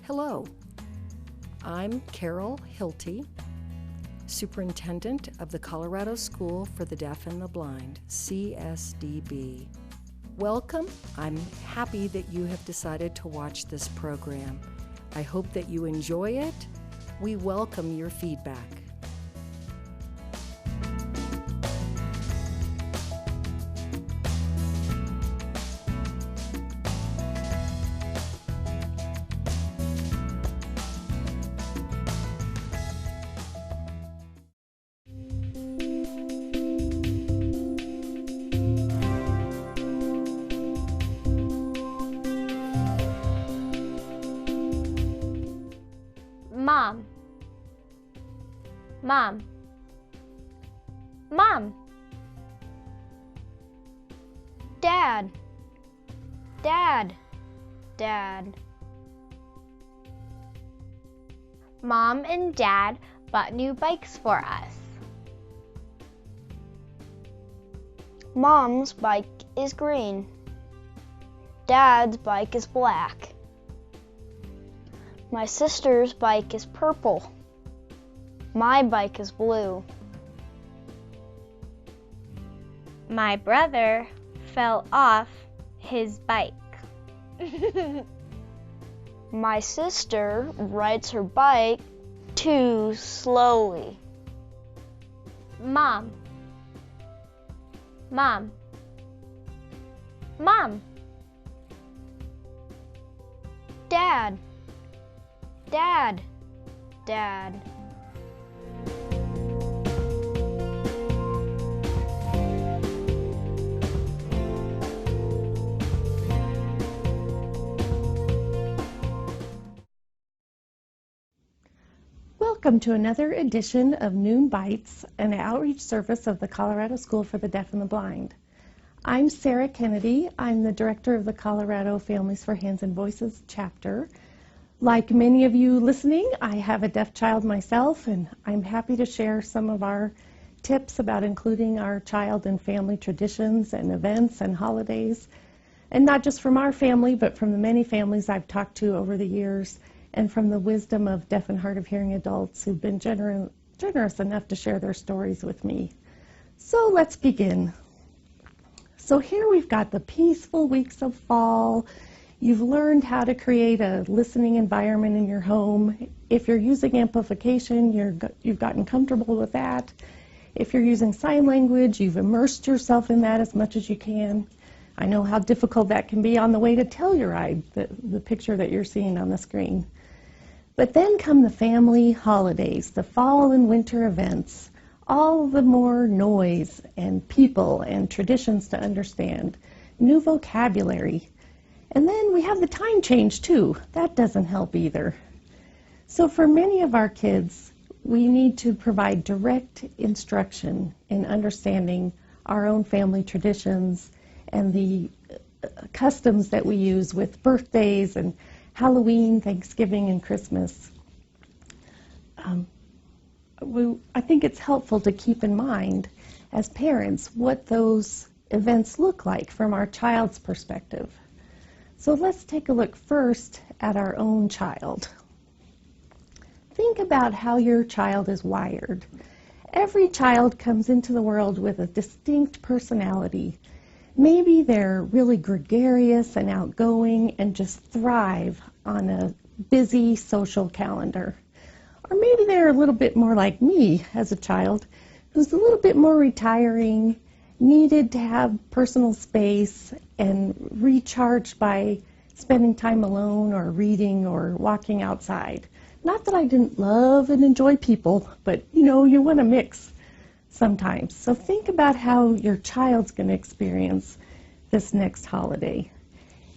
Hello, I'm Carol Hilty, Superintendent of the Colorado School for the Deaf and the Blind, CSDB. Welcome. I'm happy that you have decided to watch this program. I hope that you enjoy it. We welcome your feedback. Mom. Mom. Mom. Dad. Dad. Dad. Mom and Dad bought new bikes for us. Mom's bike is green. Dad's bike is black. My sister's bike is purple. My bike is blue. My brother fell off his bike. My sister rides her bike too slowly. Mom. Mom. Mom. Dad. Dad. Dad. Welcome to another edition of Noon Bites, an outreach service of the Colorado School for the Deaf and the Blind. I'm Sarah Kennedy. I'm the director of the Colorado Families for Hands and Voices chapter. Like many of you listening, I have a deaf child myself, and I'm happy to share some of our tips about including our child in family traditions and events and holidays, and not just from our family, but from the many families I've talked to over the years, and from the wisdom of deaf and hard of hearing adults who've been generous enough to share their stories with me. So let's begin. So here we've got the peaceful weeks of fall. You've learned how to create a listening environment in your home. If you're using amplification, you've gotten comfortable with that. If you're using sign language, you've immersed yourself in that as much as you can. I know how difficult that can be on the way to Telluride, the picture that you're seeing on the screen. But then come the family holidays, the fall and winter events, all the more noise and people and traditions to understand, new vocabulary. And then we have the time change too. That doesn't help either. So for many of our kids, we need to provide direct instruction in understanding our own family traditions and the customs that we use with birthdays and Halloween, Thanksgiving, and Christmas. I think it's helpful to keep in mind as parents what those events look like from our child's perspective. So let's take a look first at our own child. Think about how your child is wired. Every child comes into the world with a distinct personality. Maybe they're really gregarious and outgoing and just thrive on a busy social calendar. Or maybe they're a little bit more like me as a child, who's a little bit more retiring, needed to have personal space, and recharged by spending time alone or reading or walking outside. Not that I didn't love and enjoy people, but you want to mix sometimes. So think about how your child's going to experience this next holiday.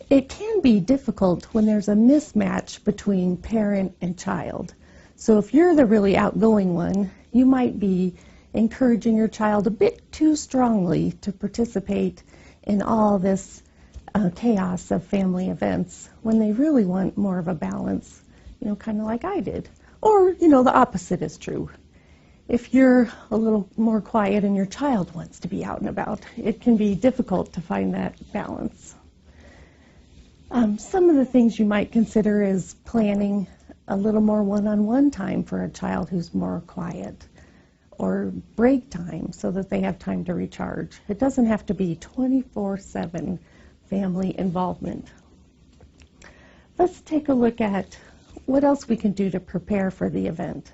It can be difficult when there's a mismatch between parent and child. So if you're the really outgoing one, you might be encouraging your child a bit too strongly to participate in all this chaos of family events when they really want more of a balance, kind of like I did. Or, the opposite is true. If you're a little more quiet and your child wants to be out and about, it can be difficult to find that balance. Some of the things you might consider is planning a little more one-on-one time for a child who's more quiet, or break time so that they have time to recharge. It doesn't have to be 24/7 family involvement. Let's take a look at what else we can do to prepare for the event.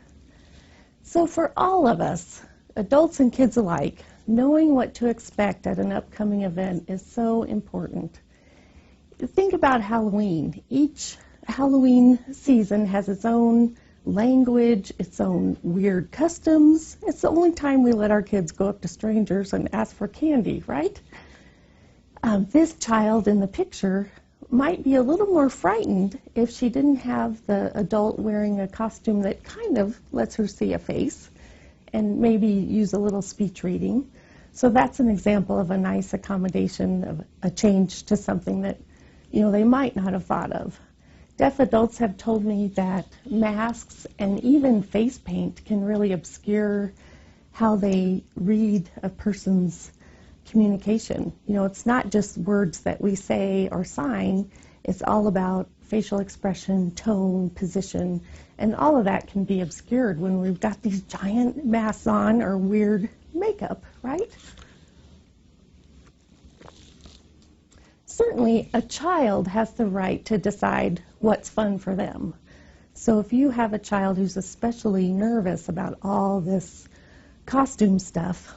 So for all of us, adults and kids alike, knowing what to expect at an upcoming event is so important. Think about Halloween. Each Halloween season has its own language, its own weird customs. It's the only time we let our kids go up to strangers and ask for candy, right? This child in the picture might be a little more frightened if she didn't have the adult wearing a costume that kind of lets her see a face and maybe use a little speech reading. So that's an example of a nice accommodation, of a change to something that, they might not have thought of. Deaf adults have told me that masks and even face paint can really obscure how they read a person's communication. It's not just words that we say or sign, it's all about facial expression, tone, position, and all of that can be obscured when we've got these giant masks on or weird makeup, right? Certainly, a child has the right to decide what's fun for them. So if you have a child who's especially nervous about all this costume stuff,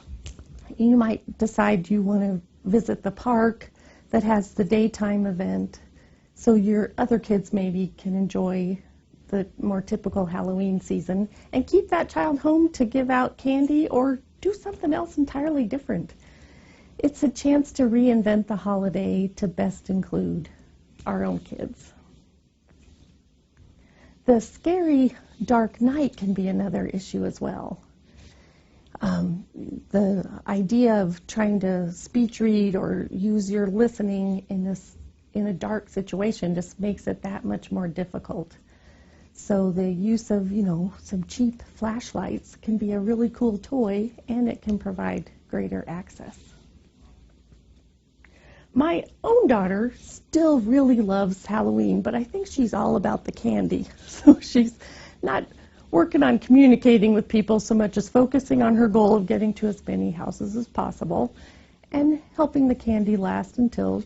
you might decide you want to visit the park that has the daytime event, so your other kids maybe can enjoy the more typical Halloween season, and keep that child home to give out candy or do something else entirely different. It's a chance to reinvent the holiday to best include our own kids. The scary dark night can be another issue as well. The idea of trying to speech read or use your listening in a dark situation just makes it that much more difficult. So the use of, some cheap flashlights can be a really cool toy, and it can provide greater access. My own daughter still really loves Halloween, but I think she's all about the candy. So she's not working on communicating with people so much as focusing on her goal of getting to as many houses as possible and helping the candy last until,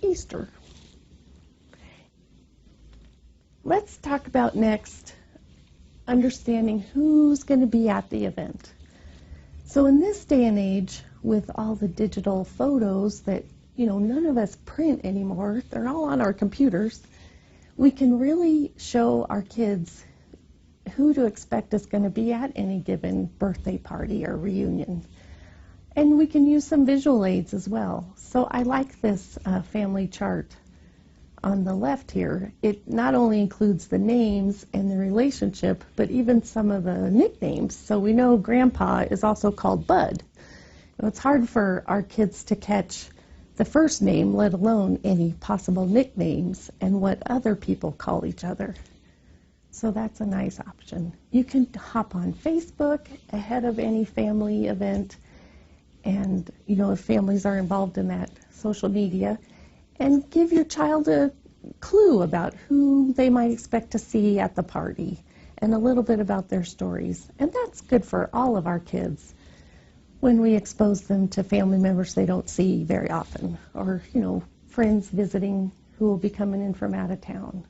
Easter. Let's talk about next understanding who's going to be at the event. So in this day and age, with all the digital photos that none of us print anymore, they're all on our computers, we can really show our kids who to expect is going to be at any given birthday party or reunion. And we can use some visual aids as well. So I like this family chart on the left here. It not only includes the names and the relationship, but even some of the nicknames. So we know Grandpa is also called Bud. It's hard for our kids to catch the first name, let alone any possible nicknames and what other people call each other. So that's a nice option. You can hop on Facebook ahead of any family event, and if families are involved in that, social media, and give your child a clue about who they might expect to see at the party and a little bit about their stories. And that's good for all of our kids when we expose them to family members they don't see very often, or, friends visiting who will be coming in from out of town.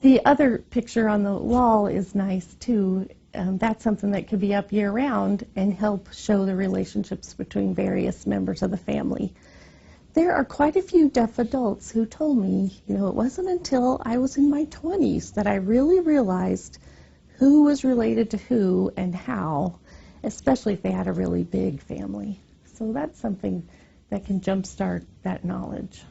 The other picture on the wall is nice, too. That's something that could be up year-round and help show the relationships between various members of the family. There are quite a few deaf adults who told me, it wasn't until I was in my 20s that I really realized who was related to who and how, especially if they had a really big family. So that's something that can jumpstart that knowledge.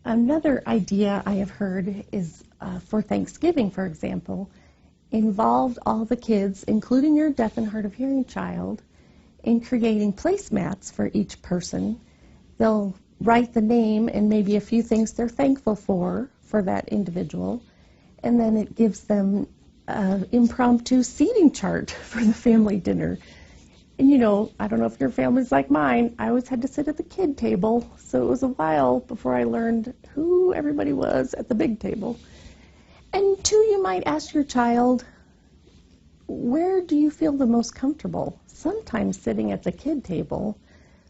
Another idea I have heard is for Thanksgiving, for example, involve all the kids, including your deaf and hard of hearing child, in creating placemats for each person. They'll write the name and maybe a few things they're thankful for that individual, and then it gives them an impromptu seating chart for the family dinner. And I don't know if your family's like mine, I always had to sit at the kid table, so it was a while before I learned who everybody was at the big table. And two, you might ask your child, where do you feel the most comfortable? Sometimes sitting at the kid table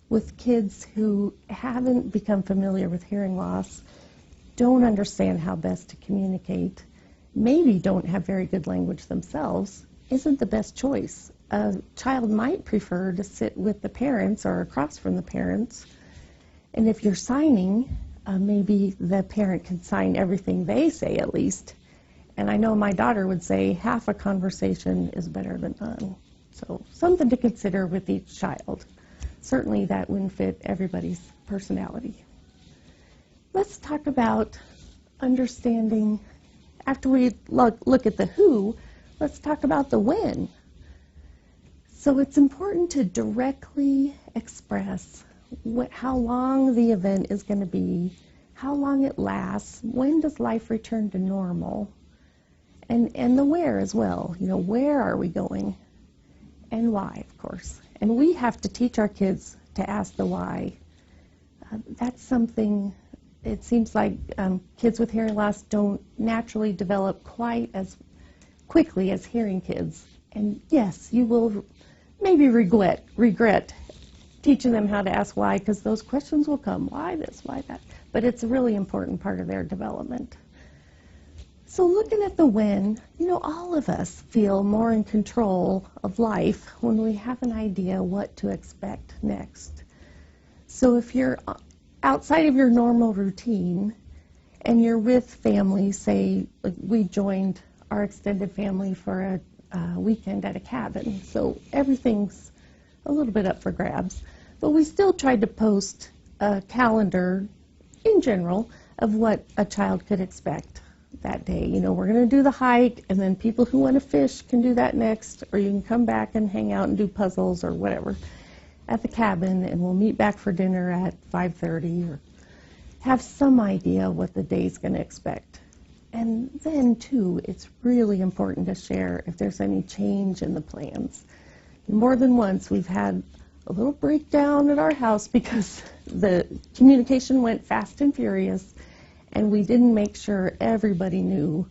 with kids who haven't become familiar with hearing loss, don't understand how best to communicate, maybe don't have very good language themselves, isn't the best choice. A child might prefer to sit with the parents or across from the parents. And if you're signing, maybe the parent can sign everything they say at least. And I know my daughter would say half a conversation is better than none. So something to consider with each child. Certainly that wouldn't fit everybody's personality. Let's talk about understanding, after we look at the who, let's talk about the when. So it's important to directly express how long the event is going to be, how long it lasts, when does life return to normal, and the where as well. Where are we going, and why, of course. And we have to teach our kids to ask the why. That's something, it seems like kids with hearing loss don't naturally develop quite as quickly as hearing kids. And yes, you will maybe regret teaching them how to ask why, because those questions will come. Why this? Why that? But it's a really important part of their development. So looking at the when, all of us feel more in control of life when we have an idea what to expect next. So if you're outside of your normal routine and you're with family, say like we joined our extended family for a weekend at a cabin, so everything's a little bit up for grabs, but we still tried to post a calendar in general of what a child could expect that day. We're going to do the hike, and then people who want to fish can do that next, or you can come back and hang out and do puzzles or whatever at the cabin, and we'll meet back for dinner at 5:30, or have some idea what the day's going to expect. And then, too, it's really important to share if there's any change in the plans. More than once, we've had a little breakdown at our house because the communication went fast and furious, and we didn't make sure everybody knew,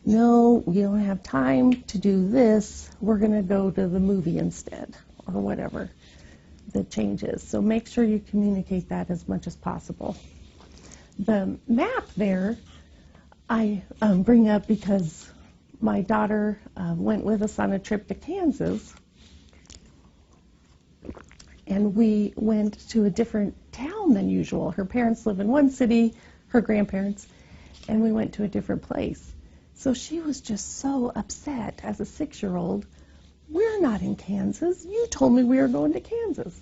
no, we don't have time to do this, we're going to go to the movie instead, or whatever the change is. So make sure you communicate that as much as possible. The map there I bring up because my daughter went with us on a trip to Kansas, and we went to a different town than usual. Her parents live in one city, her grandparents, and we went to a different place. So she was just so upset as a 6-year-old. We're not in Kansas. You told me we were going to Kansas.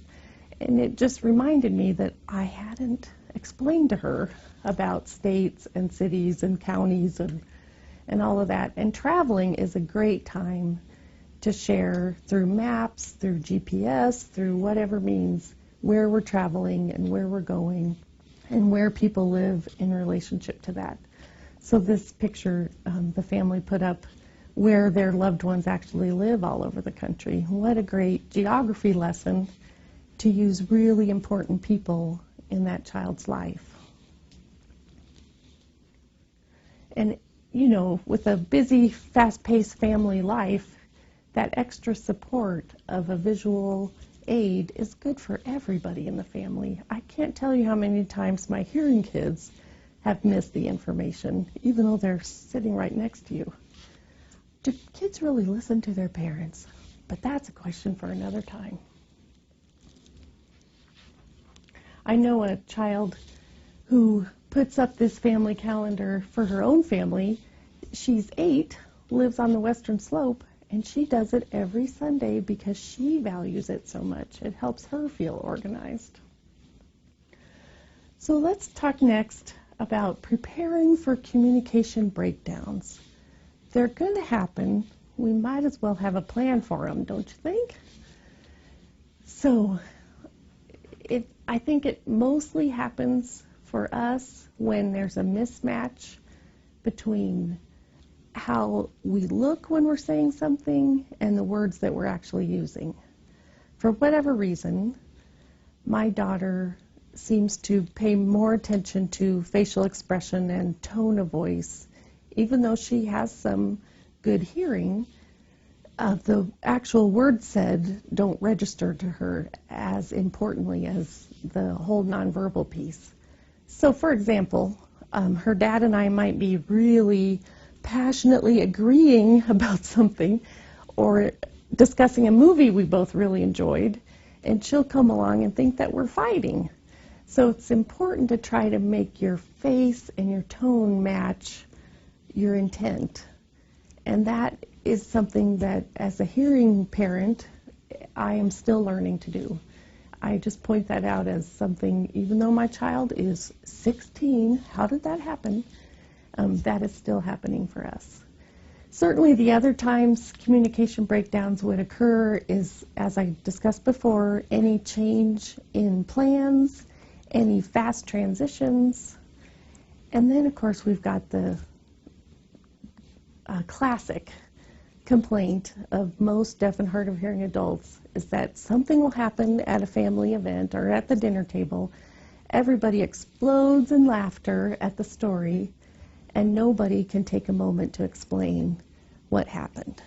And it just reminded me that I hadn't explained to her about states and cities and counties and all of that. And traveling is a great time to share through maps, through GPS, through whatever means, where we're traveling and where we're going and where people live in relationship to that. So this picture the family put up where their loved ones actually live all over the country. What a great geography lesson to use really important people in that child's life. And, with a busy, fast-paced family life, that extra support of a visual aid is good for everybody in the family. I can't tell you how many times my hearing kids have missed the information, even though they're sitting right next to you. Do kids really listen to their parents? But that's a question for another time. I know a child who puts up this family calendar for her own family. She's 8, lives on the Western Slope, and she does it every Sunday because she values it so much. It helps her feel organized. So let's talk next about preparing for communication breakdowns. They're going to happen. We might as well have a plan for them, don't you think? So I think it mostly happens for us when there's a mismatch between how we look when we're saying something and the words that we're actually using. For whatever reason, my daughter seems to pay more attention to facial expression and tone of voice, even though she has some good hearing. The actual words said don't register to her as importantly as the whole nonverbal piece. So, for example, her dad and I might be really passionately agreeing about something or discussing a movie we both really enjoyed, and she'll come along and think that we're fighting. So it's important to try to make your face and your tone match your intent. And that is something that, as a hearing parent, I am still learning to do. I just point that out as something, even though my child is 16, how did that happen? That is still happening for us. Certainly the other times communication breakdowns would occur is, as I discussed before, any change in plans, any fast transitions, and then of course we've got the classic complaint of most deaf and hard of hearing adults is that something will happen at a family event or at the dinner table. Everybody explodes in laughter at the story, and nobody can take a moment to explain what happened.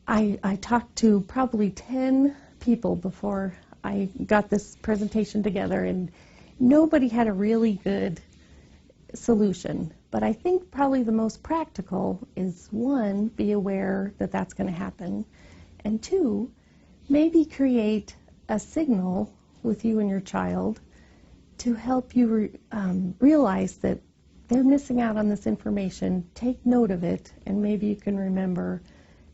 I talked to probably 10 people before I got this presentation together, and nobody had a really good solution. But I think probably the most practical is, one, be aware that that's going to happen, and two, maybe create a signal with you and your child to help you realize that they're missing out on this information. Take note of it, and maybe you can remember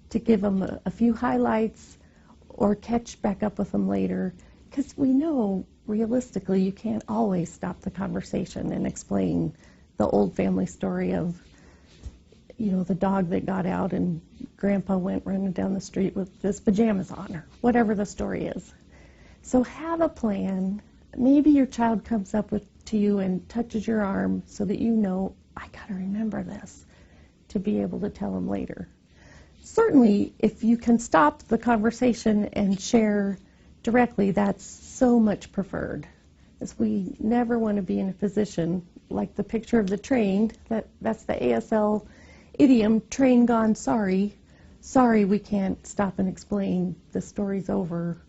to give them a few highlights or catch back up with them later, because we know realistically you can't always stop the conversation and explain the old family story of, the dog that got out and grandpa went running down the street with his pajamas on, or whatever the story is. So have a plan. Maybe your child comes up to you and touches your arm so that you know, I got to remember this to be able to tell them later. Certainly, if you can stop the conversation and share directly, that's so much preferred, as we never want to be in a position like the picture of the train, that's the ASL idiom, train gone sorry. Sorry, we can't stop and explain. The story's over.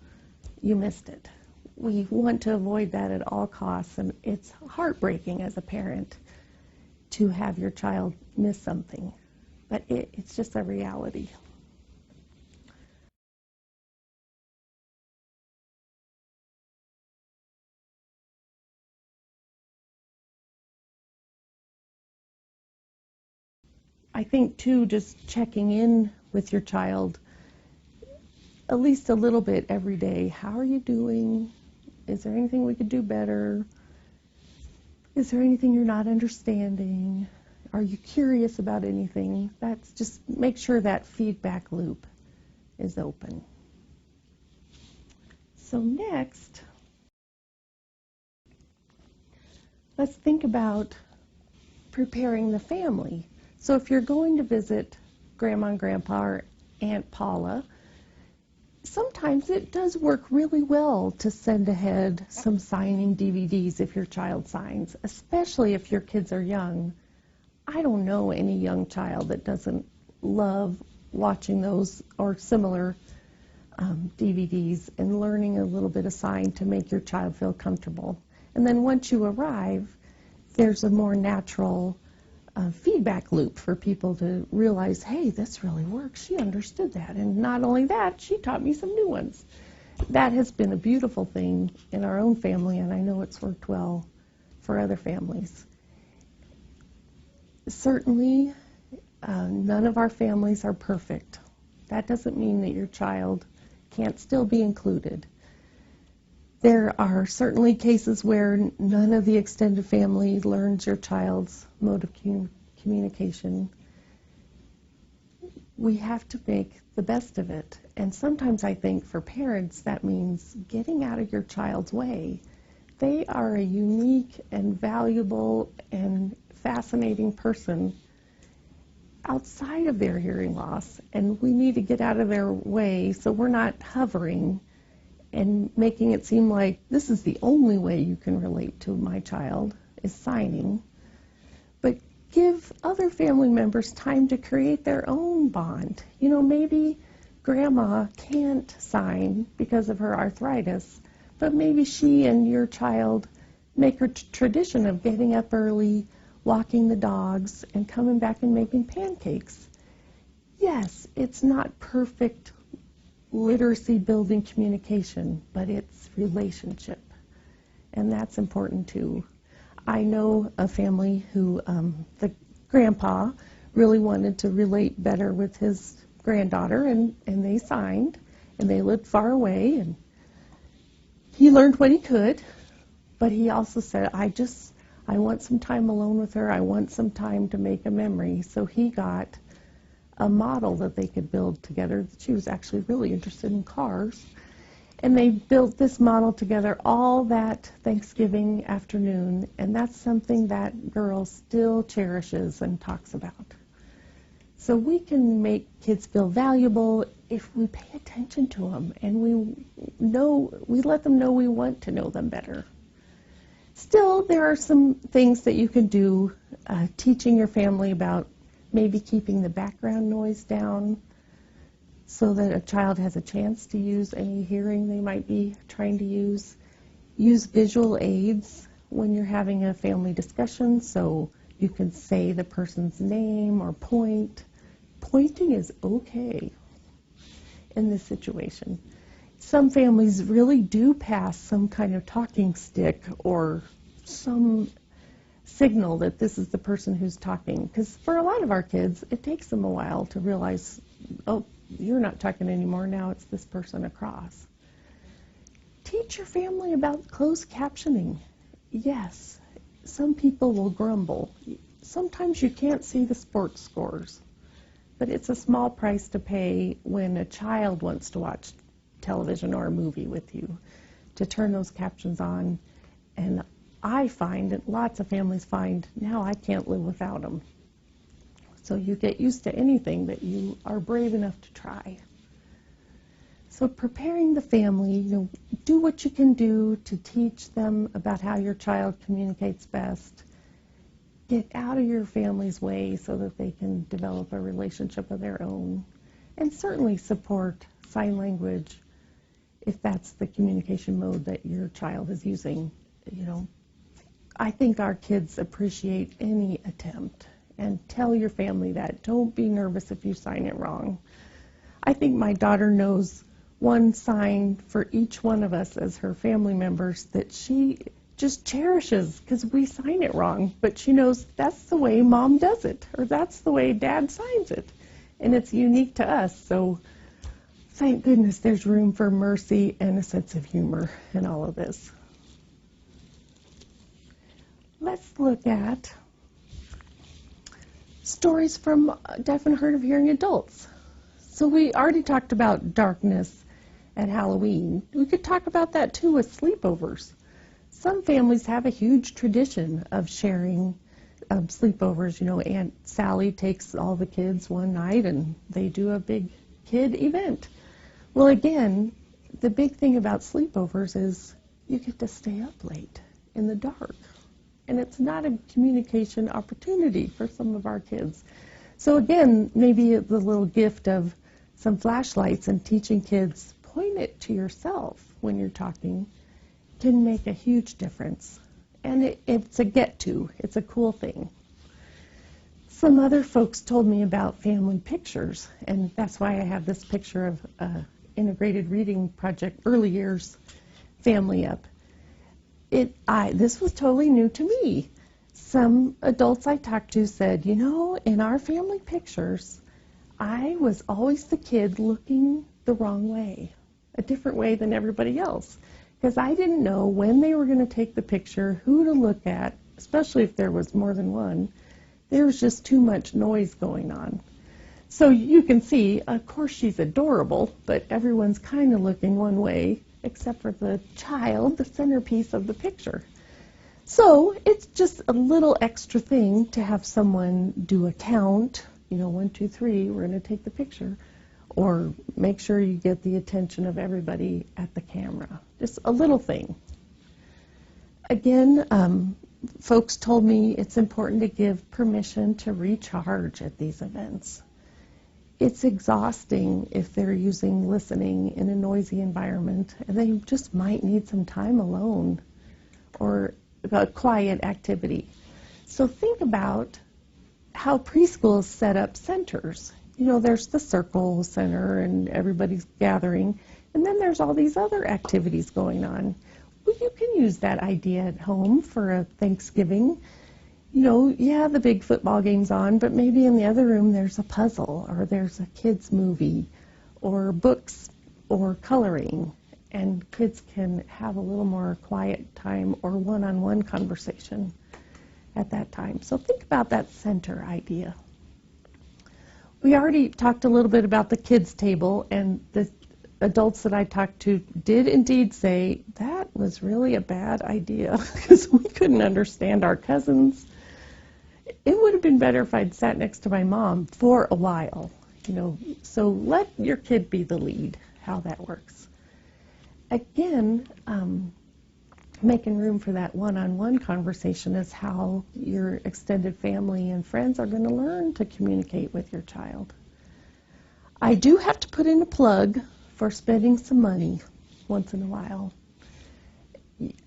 You missed it. We want to avoid that at all costs, and it's heartbreaking as a parent to have your child miss something, but it's just a reality. I think, too, just checking in with your child at least a little bit every day. How are you doing? Is there anything we could do better? Is there anything you're not understanding? Are you curious about anything? That's just make sure that feedback loop is open. So next, let's think about preparing the family. So if you're going to visit Grandma and Grandpa or Aunt Paula, sometimes it does work really well to send ahead some signing DVDs if your child signs, especially if your kids are young. I don't know any young child that doesn't love watching those or similar DVDs and learning a little bit of sign to make your child feel comfortable. And then once you arrive, there's a more natural feedback loop for people to realize, hey, this really works. She understood that. And not only that, she taught me some new ones. That has been a beautiful thing in our own family, and I know it's worked well for other families. Certainly, none of our families are perfect. That doesn't mean that your child can't still be included. There are certainly cases where none of the extended family learns your child's mode of communication. We have to make the best of it. And sometimes I think for parents that means getting out of your child's way. They are a unique and valuable and fascinating person. outside of their hearing loss, and we need to get out of their way so we're not hovering and making it seem like this is the only way you can relate to my child is signing. But give other family members time to create their own bond. You know, maybe grandma can't sign because of her arthritis, but maybe she and your child make a tradition of getting up early, walking the dogs, and coming back and making pancakes. Yes, it's not perfect literacy building communication, but it's relationship. And that's important too. I know a family who the grandpa really wanted to relate better with his granddaughter, and they signed, and they lived far away, and he learned what he could, but he also said, I want some time alone with her. I want some time to make a memory. So he got a model that they could build together. She was actually really interested in cars. And they built this model together all that Thanksgiving afternoon. And that's something that girl still cherishes and talks about. So we can make kids feel valuable if we pay attention to them and we let them know we want to know them better. Still, there are some things that you can do, teaching your family about maybe keeping the background noise down so that a child has a chance to use any hearing they might be trying to use. Use visual aids when you're having a family discussion so you can say the person's name or point. Pointing is okay in this situation. Some families really do pass some kind of talking stick or some signal that this is the person who's talking. Because for a lot of our kids, it takes them a while to realize, oh, you're not talking anymore, now it's this person across. Teach your family about closed captioning. Yes, some people will grumble. Sometimes you can't see the sports scores, but it's a small price to pay when a child wants to watch television or a movie with you, to turn those captions on. And I find, and lots of families find, now I can't live without them. So you get used to anything that you are brave enough to try. So preparing the family, do what you can do to teach them about how your child communicates best. Get out of your family's way so that they can develop a relationship of their own. And certainly support sign language if that's the communication mode that your child is using. I think our kids appreciate any attempt, and tell your family that. Don't be nervous if you sign it wrong. I think my daughter knows one sign for each one of us as her family members that she just cherishes because we sign it wrong, but she knows that's the way mom does it, or that's the way dad signs it, and it's unique to us. So thank goodness there's room for mercy and a sense of humor in all of this. Let's look at stories from deaf and hard of hearing adults. So we already talked about darkness at Halloween. We could talk about that too with sleepovers. Some families have a huge tradition of sharing sleepovers. Aunt Sally takes all the kids one night and they do a big kid event. Well, again, the big thing about sleepovers is you get to stay up late in the dark. And it's not a communication opportunity for some of our kids. So again, maybe the little gift of some flashlights and teaching kids, point it to yourself when you're talking, can make a huge difference. And it's a get-to. It's a cool thing. Some other folks told me about family pictures, and that's why I have this picture of Integrated Reading Project Early Years family up. This was totally new to me. Some adults I talked to said, in our family pictures, I was always the kid looking the wrong way, a different way than everybody else, because I didn't know when they were going to take the picture, who to look at, especially if there was more than one. There was just too much noise going on. So you can see, of course, she's adorable, but everyone's kind of looking one way, except for the child, the centerpiece of the picture. So it's just a little extra thing to have someone do a count 1, 2, 3, we're going to take the picture. Or make sure you get the attention of everybody at the camera. Just a little thing. Again, folks told me it's important to give permission to recharge at these events. It's exhausting if they're using listening in a noisy environment, and they just might need some time alone or a quiet activity. So think about how preschools set up centers. There's the circle center and everybody's gathering, and then there's all these other activities going on. Well, you can use that idea at home for a Thanksgiving. The big football game's on, but maybe in the other room there's a puzzle, or there's a kids' movie, or books, or coloring, and kids can have a little more quiet time or one-on-one conversation at that time. So think about that center idea. We already talked a little bit about the kids' table, and the adults that I talked to did indeed say that was really a bad idea because we couldn't understand our cousins. It would have been better if I'd sat next to my mom for a while, So let your kid be the lead, how that works. Again, making room for that one-on-one conversation is how your extended family and friends are going to learn to communicate with your child. I do have to put in a plug for spending some money once in a while.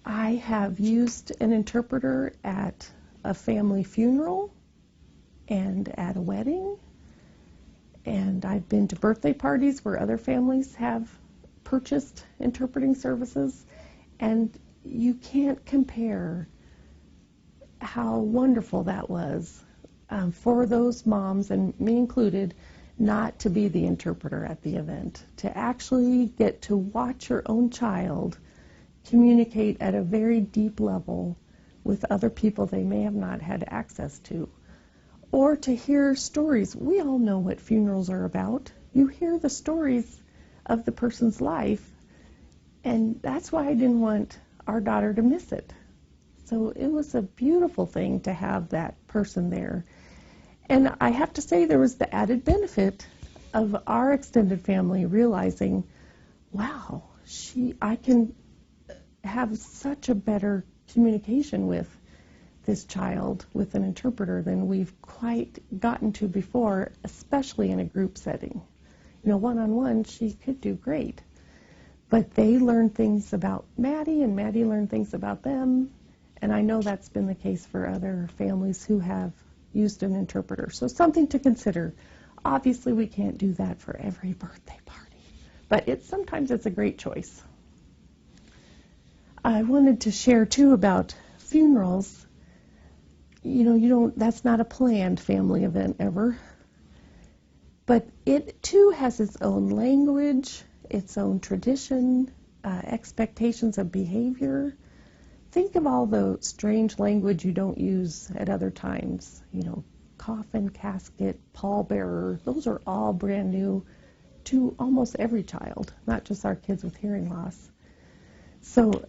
I have used an interpreter at a family funeral and at a wedding, and I've been to birthday parties where other families have purchased interpreting services, and you can't compare how wonderful that was for those moms, and me included, not to be the interpreter at the event, to actually get to watch your own child communicate at a very deep level with other people they may have not had access to, or to hear stories. We all know what funerals are about. You hear the stories of the person's life, and that's why I didn't want our daughter to miss it. So it was a beautiful thing to have that person there. And I have to say there was the added benefit of our extended family realizing, wow, I can have such a better communication with this child with an interpreter than we've quite gotten to before, especially in a group setting. One-on-one, she could do great. But they learned things about Maddie, and Maddie learned things about them. And I know that's been the case for other families who have used an interpreter. So something to consider. Obviously, we can't do that for every birthday party, but sometimes it's a great choice. I wanted to share, too, about funerals. That's not a planned family event ever. But it, too, has its own language, its own tradition, expectations of behavior. Think of all the strange language you don't use at other times. Coffin, casket, pallbearer. Those are all brand new to almost every child, not just our kids with hearing loss. So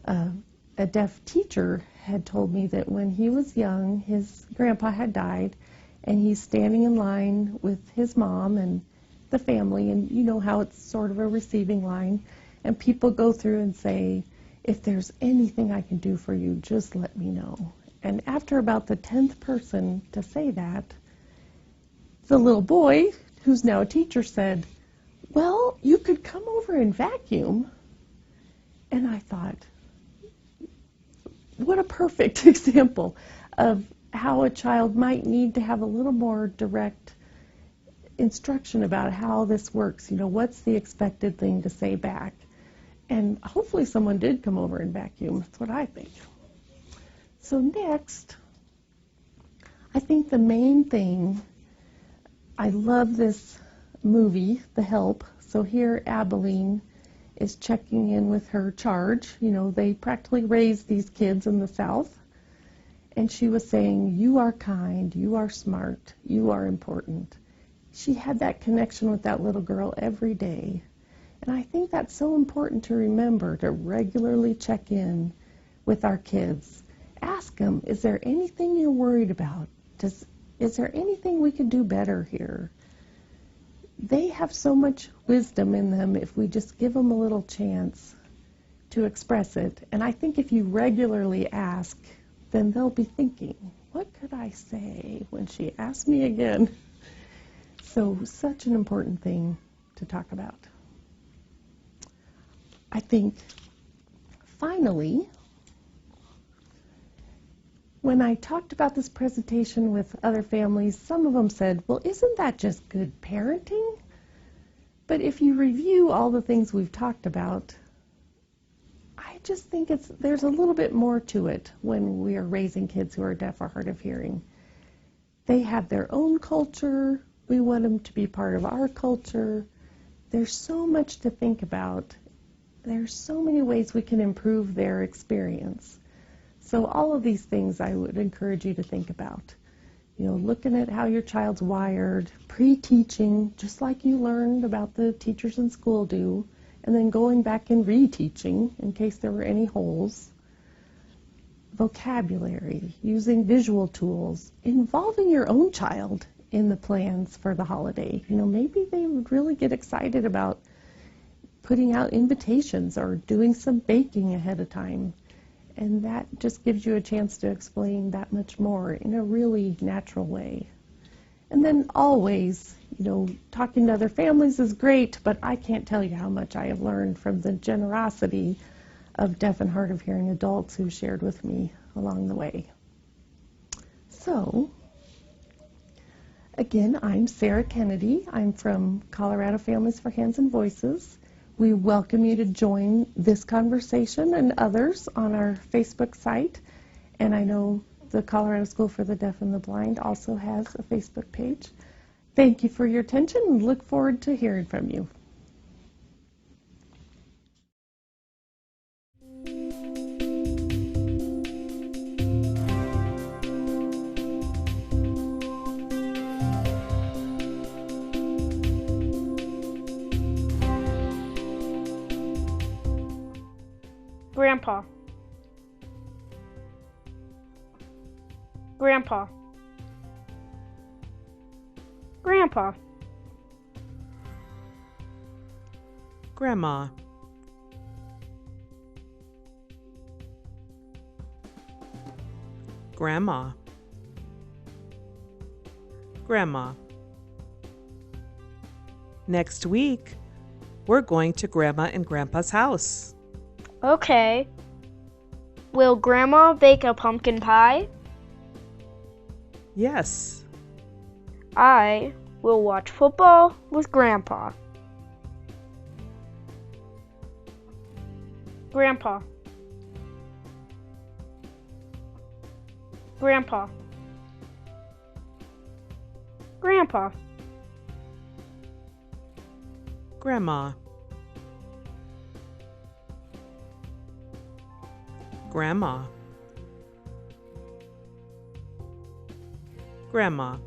a deaf teacher had told me that when he was young, his grandpa had died, and he's standing in line with his mom and the family, and you know how it's sort of a receiving line, and people go through and say, if there's anything I can do for you, just let me know. And after about the 10th person to say that, the little boy, who's now a teacher, said, well, you could come over and vacuum. And I thought, what a perfect example of how a child might need to have a little more direct instruction about how this works. What's the expected thing to say back? And hopefully someone did come over and vacuum. That's what I think. So next, I think the main thing, I love this movie, The Help. So here Abilene is checking in with her charge. They practically raised these kids in the South. And she was saying, you are kind, you are smart, you are important. She had that connection with that little girl every day. And I think that's so important to remember, to regularly check in with our kids. Ask them, is there anything you're worried about? Is there anything we could do better here? They have so much wisdom in them if we just give them a little chance to express it. And I think if you regularly ask, then they'll be thinking, what could I say when she asks me again? So such an important thing to talk about. I think, finally, when I talked about this presentation with other families, some of them said, well, isn't that just good parenting? But if you review all the things we've talked about, I just think there's a little bit more to it when we are raising kids who are deaf or hard of hearing. They have their own culture. We want them to be part of our culture. There's so much to think about. There's so many ways we can improve their experience. So all of these things I would encourage you to think about. Looking at how your child's wired, pre-teaching, just like you learned about the teachers in school do, and then going back and reteaching in case there were any holes. Vocabulary, using visual tools, involving your own child in the plans for the holiday. Maybe they would really get excited about putting out invitations or doing some baking ahead of time. And that just gives you a chance to explain that much more in a really natural way. And then always, talking to other families is great, but I can't tell you how much I have learned from the generosity of deaf and hard of hearing adults who shared with me along the way. So, again, I'm Sarah Kennedy. I'm from Colorado Families for Hands and Voices. We welcome you to join this conversation and others on our Facebook site. And I know the Colorado School for the Deaf and the Blind also has a Facebook page. Thank you for your attention and look forward to hearing from you. Grandpa. Grandpa. Grandpa. Grandma. Grandma. Grandma. Next week, we're going to Grandma and Grandpa's house. Okay. Will Grandma bake a pumpkin pie? Yes. I will watch football with Grandpa. Grandpa. Grandpa. Grandpa. Grandma. Grandma. Grandma.